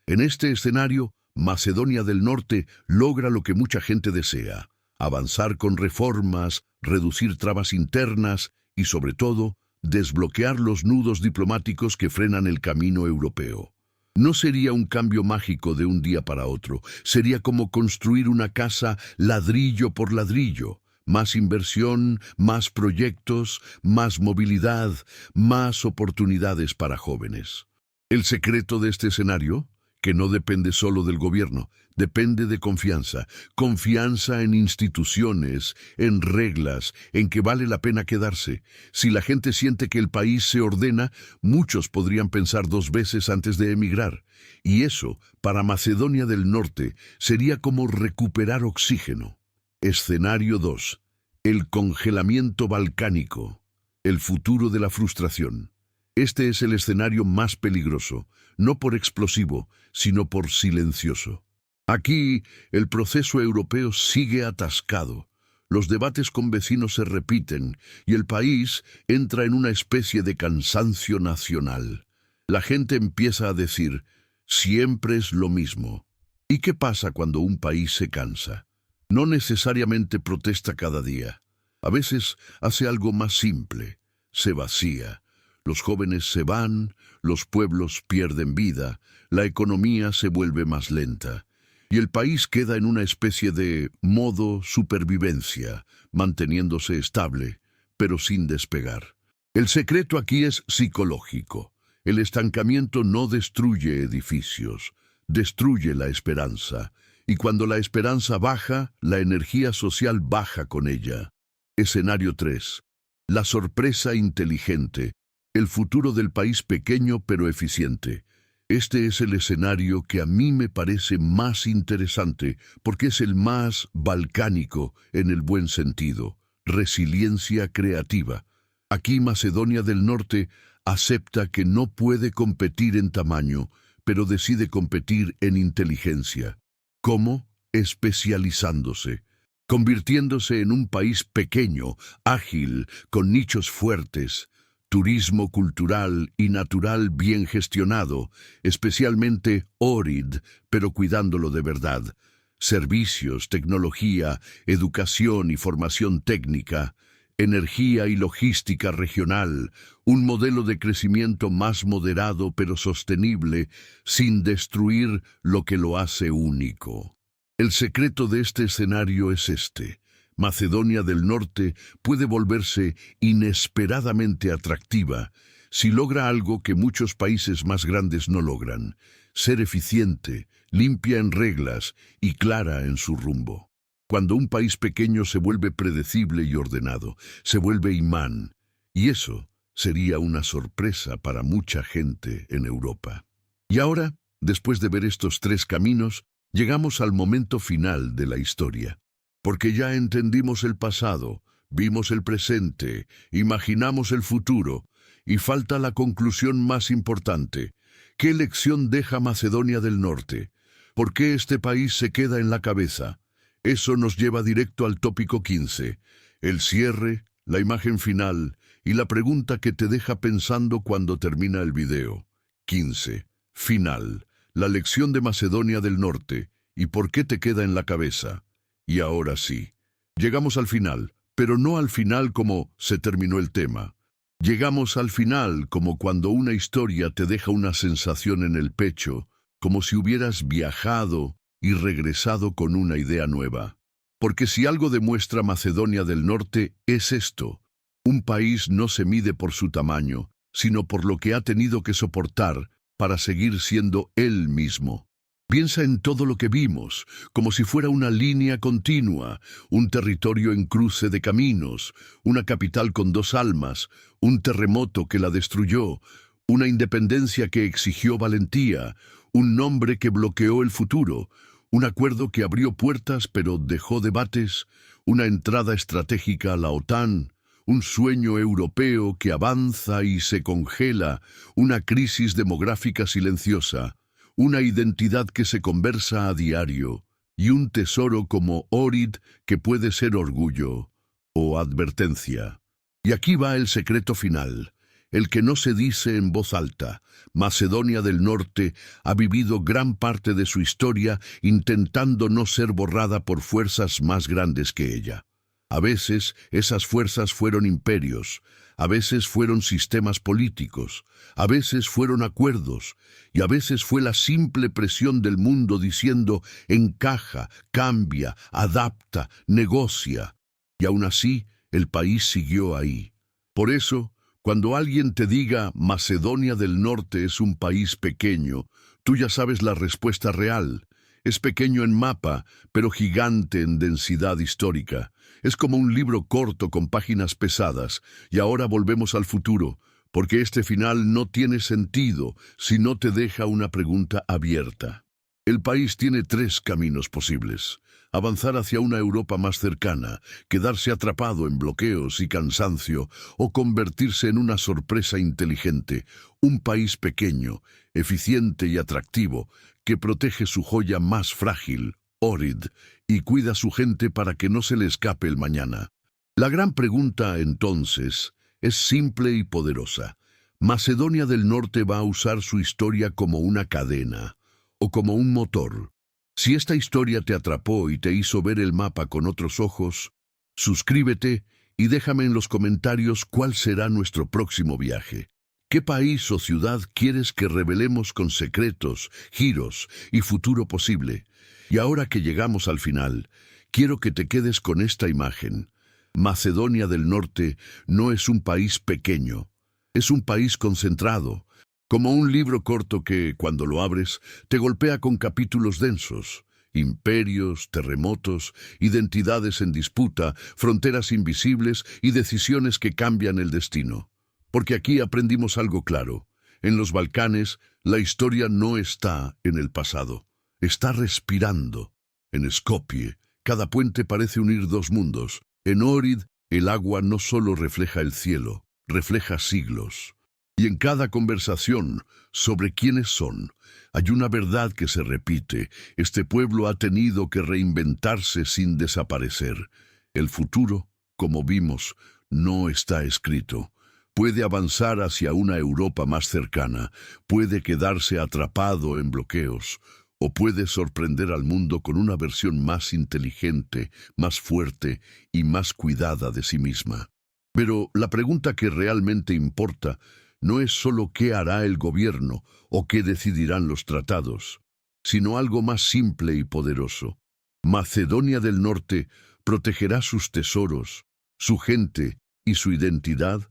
En este escenario, Macedonia del Norte logra lo que mucha gente desea: avanzar con reformas, reducir trabas internas y, sobre todo, desbloquear los nudos diplomáticos que frenan el camino europeo. No sería un cambio mágico de un día para otro, sería como construir una casa ladrillo por ladrillo. Más inversión, más proyectos, más movilidad, más oportunidades para jóvenes. El secreto de este escenario, que no depende solo del gobierno, depende de confianza. Confianza en instituciones, en reglas, en que vale la pena quedarse. Si la gente siente que el país se ordena, muchos podrían pensar 2 veces antes de emigrar. Y eso, para Macedonia del Norte, sería como recuperar oxígeno. Escenario 2. El congelamiento balcánico. El futuro de la frustración. Este es el escenario más peligroso, no por explosivo, sino por silencioso. Aquí, el proceso europeo sigue atascado. Los debates con vecinos se repiten y el país entra en una especie de cansancio nacional. La gente empieza a decir, siempre es lo mismo. ¿Y qué pasa cuando un país se cansa? No necesariamente protesta cada día. A veces hace algo más simple. Se vacía. Los jóvenes se van, los pueblos pierden vida, la economía se vuelve más lenta. Y el país queda en una especie de modo supervivencia, manteniéndose estable, pero sin despegar. El secreto aquí es psicológico. El estancamiento no destruye edificios, destruye la esperanza. Y cuando la esperanza baja, la energía social baja con ella. Escenario 3. La sorpresa inteligente. El futuro del país pequeño pero eficiente. Este es el escenario que a mí me parece más interesante porque es el más balcánico en el buen sentido. Resiliencia creativa. Aquí Macedonia del Norte acepta que no puede competir en tamaño, pero decide competir en inteligencia. ¿Cómo? Especializándose, convirtiéndose en un país pequeño, ágil, con nichos fuertes, turismo cultural y natural bien gestionado, especialmente Ohrid, pero cuidándolo de verdad, servicios, tecnología, educación y formación técnica, energía y logística regional, un modelo de crecimiento más moderado pero sostenible, sin destruir lo que lo hace único. El secreto de este escenario es este. Macedonia del Norte puede volverse inesperadamente atractiva si logra algo que muchos países más grandes no logran: ser eficiente, limpia en reglas y clara en su rumbo. Cuando un país pequeño se vuelve predecible y ordenado, se vuelve imán, y eso sería una sorpresa para mucha gente en Europa. Y ahora, después de ver estos 3 caminos, llegamos al momento final de la historia. Porque ya entendimos el pasado, vimos el presente, imaginamos el futuro, y falta la conclusión más importante. ¿Qué lección deja Macedonia del Norte? ¿Por qué este país se queda en la cabeza? Eso nos lleva directo al tópico 15, el cierre, la imagen final y la pregunta que te deja pensando cuando termina el video. 15. Final. La lección de Macedonia del Norte. ¿Y por qué te queda en la cabeza? Y ahora sí, llegamos al final, pero no al final como se terminó el tema. Llegamos al final como cuando una historia te deja una sensación en el pecho, como si hubieras viajado y regresado con una idea nueva. Porque si algo demuestra Macedonia del Norte es esto: un país no se mide por su tamaño, sino por lo que ha tenido que soportar para seguir siendo él mismo. Piensa en todo lo que vimos, como si fuera una línea continua, un territorio en cruce de caminos, una capital con dos almas, un terremoto que la destruyó, una independencia que exigió valentía, un nombre que bloqueó el futuro, un acuerdo que abrió puertas pero dejó debates, una entrada estratégica a la OTAN, un sueño europeo que avanza y se congela, una crisis demográfica silenciosa, una identidad que se conversa a diario, y un tesoro como Ohrid que puede ser orgullo o advertencia. Y aquí va el secreto final, el que no se dice en voz alta. Macedonia del Norte ha vivido gran parte de su historia intentando no ser borrada por fuerzas más grandes que ella. A veces esas fuerzas fueron imperios, a veces fueron sistemas políticos, a veces fueron acuerdos, y a veces fue la simple presión del mundo diciendo encaja, cambia, adapta, negocia. Y aún así, el país siguió ahí. Por eso, cuando alguien te diga Macedonia del Norte es un país pequeño, tú ya sabes la respuesta real. Es pequeño en mapa, pero gigante en densidad histórica. Es como un libro corto con páginas pesadas, y ahora volvemos al futuro, porque este final no tiene sentido si no te deja una pregunta abierta. El país tiene tres caminos posibles: avanzar hacia una Europa más cercana, quedarse atrapado en bloqueos y cansancio, o convertirse en una sorpresa inteligente, un país pequeño, eficiente y atractivo, que protege su joya más frágil, Ohrid, y cuida a su gente para que no se le escape el mañana. La gran pregunta, entonces, es simple y poderosa. ¿Macedonia del Norte va a usar su historia como una cadena o como un motor? Si esta historia te atrapó y te hizo ver el mapa con otros ojos, suscríbete y déjame en los comentarios cuál será nuestro próximo viaje. ¿Qué país o ciudad quieres que revelemos con secretos, giros y futuro posible? Y ahora que llegamos al final, quiero que te quedes con esta imagen. Macedonia del Norte no es un país pequeño, es un país concentrado, como un libro corto que, cuando lo abres, te golpea con capítulos densos. Imperios, terremotos, identidades en disputa, fronteras invisibles y decisiones que cambian el destino. Porque aquí aprendimos algo claro. En los Balcanes, la historia no está en el pasado. Está respirando. En Skopje, cada puente parece unir dos mundos. En Ohrid, el agua no solo refleja el cielo, refleja siglos. Y en cada conversación sobre quiénes son, hay una verdad que se repite. Este pueblo ha tenido que reinventarse sin desaparecer. El futuro, como vimos, no está escrito. Puede avanzar hacia una Europa más cercana, puede quedarse atrapado en bloqueos, o puede sorprender al mundo con una versión más inteligente, más fuerte y más cuidada de sí misma. Pero la pregunta que realmente importa no es solo qué hará el gobierno o qué decidirán los tratados, sino algo más simple y poderoso. ¿Macedonia del Norte protegerá sus tesoros, su gente y su identidad?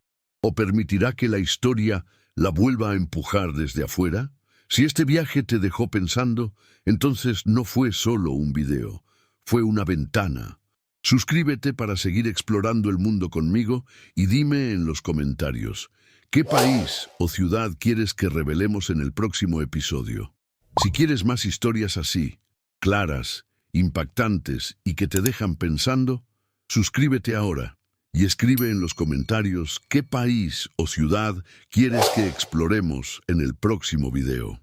¿O permitirá que la historia la vuelva a empujar desde afuera? Si este viaje te dejó pensando, entonces no fue solo un video, fue una ventana. Suscríbete para seguir explorando el mundo conmigo y dime en los comentarios, ¿qué país o ciudad quieres que revelemos en el próximo episodio? Si quieres más historias así, claras, impactantes y que te dejan pensando, suscríbete ahora. Y escribe en los comentarios qué país o ciudad quieres que exploremos en el próximo video.